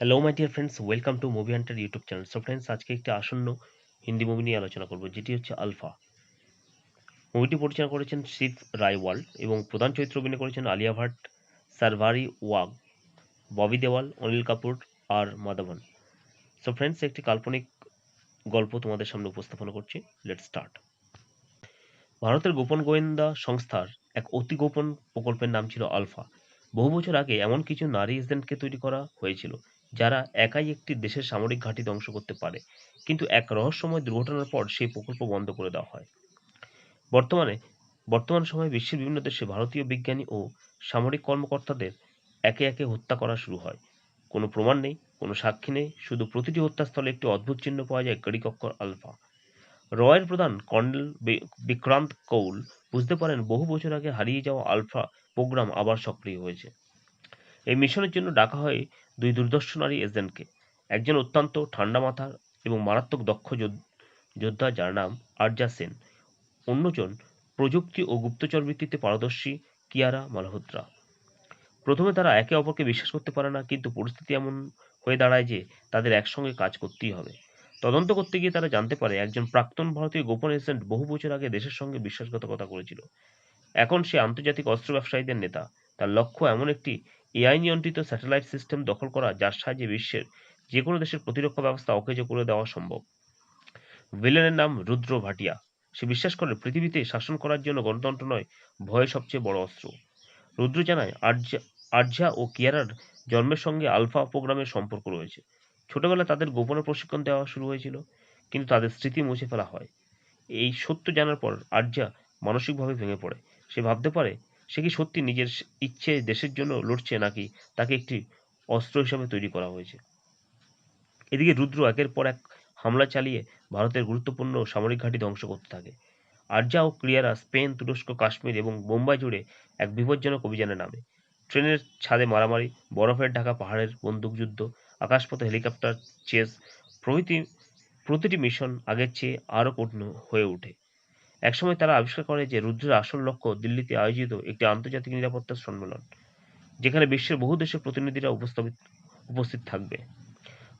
Hello my dear friends, welcome to movie Hunter YouTube channel. So friends, আজকে একটি আসন্ন Hindi movie নিয়ে আলোচনা করব, যেটি হচ্ছে আলফা। মুভিটি পরিচালনা করেছেন সিদ রায়ওয়াল এবং প্রধান চরিত্রে অভিনয় করেছেন আলিয়া ভাট, সারভারি ওয়াগ, ববি দেওয়াল, অনিল কাপুর আর মাধবন। সো ফ্রেন্ডস, একটি কাল্পনিক গল্প তোমাদের সামনে উপস্থাপন করছি। Let's start. ভারতের গোপন গোয়েন্দা সংস্থার এক অতি গোপন প্রকল্পের নাম ছিল আলফা। বহু বছর আগে এমন কিছু নারী এজেন্টকে তৈরি করা হয়েছিল যারা একাই একটি দেশের সামরিক ঘাঁটি ধ্বংস করতে পারে। কিন্তু এক রহস্যময় দুর্ঘটনার পর সেই প্রকল্প বন্ধ করে দেওয়া হয়। বর্তমানে বর্তমান সময়ে বিশ্বের বিভিন্ন দেশে ভারতীয় বিজ্ঞানী ও সামরিক কর্মকর্তাদের একে একে হত্যা করা শুরু হয়। কোনো প্রমাণ নেই, কোনো সাক্ষী নেই, শুধু প্রতিটি হত্যাস্থলে একটি অদ্ভুত চিহ্ন পাওয়া যায়, গড়িকক্ষর আলফা। রয়ের প্রধান কর্নেল বিক্রান্ত কৌল বুঝতে পারেন বহু বছর আগে হারিয়ে যাওয়া আলফা প্রোগ্রাম আবার সক্রিয় হয়েছে। এই মিশনের জন্য ডাকা হয় দুই দুর্ধর্ষ নারী এজেন্টকে। একজন অত্যন্ত ঠান্ডা মাথার এবং মারাত্মক দক্ষ যোদ্ধা যার নাম আরজা সেন। অন্যজন প্রযুক্তি ও গুপ্তচর ভিত্তিতে পারদর্শী কিয়ারা মালহোত্রা। প্রথমে তারা একে অপরকে বিশ্বাস করতে পারে না, কিন্তু পরিস্থিতি এমন হয়ে দাঁড়ায় যে তাদের একসঙ্গে কাজ করতেই হবে। তদন্ত করতে গিয়ে তারা জানতে পারে একজন প্রাক্তন ভারতীয় গোপন এজেন্ট বহু বছর আগে দেশের সঙ্গে বিশ্বাসঘাতকতা করেছিল। এখন সে আন্তর্জাতিক অস্ত্র ব্যবসায়ীদের নেতা। তার লক্ষ্য এমন একটি এআই নিয়ন্ত্রিত স্যাটেলাইট সিস্টেম দখল করা যার সাহায্যে বিশ্বের যে কোনো দেশের প্রতিরক্ষা ব্যবস্থা অকেজো করে দেওয়া সম্ভব। ভিলেনের নাম রুদ্র ভাটিয়া। সে বিশ্বাস করে পৃথিবীতে শাসন করার জন্য গণতন্ত্র নয়, ভয় সবচেয়ে বড় অস্ত্র। রুদ্র জানায় আরজা ও কিয়ারার জন্মের সঙ্গে আলফা প্রোগ্রামের সম্পর্ক রয়েছে। ছোটবেলায় তাদের গোপনে প্রশিক্ষণ দেওয়া শুরু হয়েছিল, কিন্তু তাদের স্মৃতি মুছে ফেলা হয়। এই সত্য জানার পর আরজা মানসিকভাবে ভেঙে পড়ে। সে ভাবতে পারে সে কি সত্যি নিজের ইচ্ছে দেশের জন্য লড়ছে, নাকি তাকে একটি অস্ত্র হিসাবে তৈরি করা হয়েছে। এদিকে রুদ্র একের পর এক হামলা চালিয়ে ভারতের গুরুত্বপূর্ণ সামরিক ঘাঁটি ধ্বংস করতে থাকে। আরজা ও ক্লিয়ারা স্পেন, তুরস্ক, কাশ্মীর এবং বোম্বাই জুড়ে এক বিপজ্জনক অভিযানে নামে। ট্রেনের ছাদে মারামারি, বরফের ঢাকা পাহাড়ের বন্দুকযুদ্ধ, আকাশপথে হেলিকপ্টার চেজ প্রভৃতি প্রতিটি মিশন আগের চেয়ে আরও কঠিন হয়ে ওঠে। একসময় তারা আবিষ্কার করে যে রুদ্রের আসল লক্ষ্য দিল্লিতে আয়োজিত একটি আন্তর্জাতিক নিরাপত্তা সম্মেলন, যেখানে বিশ্বের বহু দেশের প্রতিনিধিরা উপস্থিত থাকবে।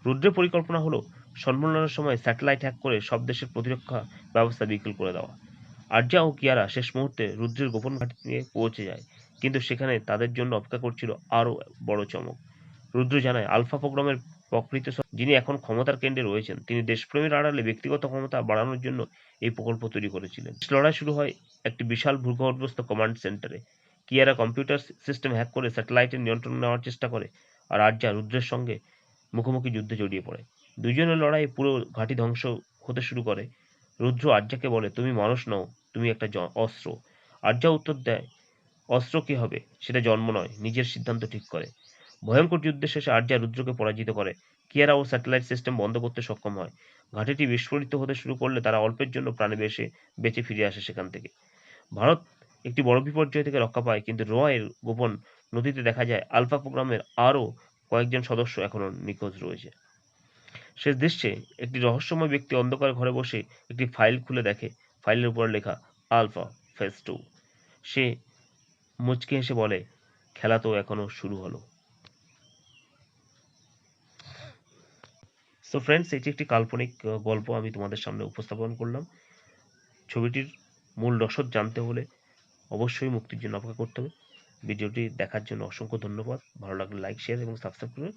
রুদ্রের পরিকল্পনা হলো সম্মেলনের সময় স্যাটেলাইট হ্যাক করে সব দেশের প্রতিরক্ষা ব্যবস্থা বিকল করে দেওয়া। আরজা ও কিয়ারা শেষ মুহূর্তে রুদ্রের গোপন ঘাঁটি নিয়ে পৌঁছে যায়, কিন্তু সেখানে তাদের জন্য অপেক্ষা করছিল আরও বড় চমক। রুদ্র জানায় আলফা প্রোগ্রামের প্রকৃত যিনি এখন ক্ষমতার কেন্দ্রে রয়েছেন, তিনি দেশপ্রেমের আড়ালে ব্যক্তিগত ক্ষমতা বাড়ানোর জন্য এই প্রকল্প তৈরি করেছিলেন। লড়াই শুরু হয় একটি বিশাল ভূগর্ভস্থ কমান্ড সেন্টারে। কিয়ারা কম্পিউটার সিস্টেম হ্যাক করে স্যাটেলাইটের নিয়ন্ত্রণ নেওয়ার চেষ্টা করে, আর আরজা রুদ্রের সঙ্গে মুখোমুখি যুদ্ধে জড়িয়ে পড়ে। দুজনের লড়াই পুরো ঘাঁটি ধ্বংস হতে শুরু করে। রুদ্র আরজাকে বলে, তুমি মানুষ নও, তুমি একটা অস্ত্র। আরজা উত্তর দেয়, অস্ত্র কি হবে, সেটা জন্ম নয়, নিজের সিদ্ধান্ত ঠিক করে। ভয়ঙ্কর যুদ্ধের শেষে আরজা রুদ্রকে পরাজিত করে। কিয়ারা ও স্যাটেলাইট সিস্টেম বন্ধ করতে সক্ষম হয়। ঘাঁটিটি বিস্ফোরিত হতে শুরু করলে তারা অল্পের জন্য প্রাণে বেঁচে ফিরে আসে সেখান থেকে। ভারত একটি বড় বিপর্যয় থেকে রক্ষা পায়, কিন্তু রয়ের গোপন নথিতে দেখা যায় আলফা প্রোগ্রামের আরও কয়েকজন সদস্য এখনও নিখোঁজ রয়েছে। শেষ দৃশ্যে একটি রহস্যময় ব্যক্তি অন্ধকার ঘরে বসে একটি ফাইল খুলে দেখে। ফাইলের উপর লেখা আলফা ফেজ 2। সে মুচকি হেসে বলে, খেলা তো এখনো শুরু হলো। সো ফ্রেন্ডস, এটি একটি কাল্পনিক গল্প আমি তোমাদের সামনে উপস্থাপন করলাম। ছবিটির মূল রসদ জানতে হলে অবশ্যই মুক্তির জন্য অপেক্ষা করতে হবে। ভিডিওটি দেখার জন্য অসংখ্য ধন্যবাদ। ভালো লাগলে লাইক, শেয়ার এবং সাবস্ক্রাইব করবে।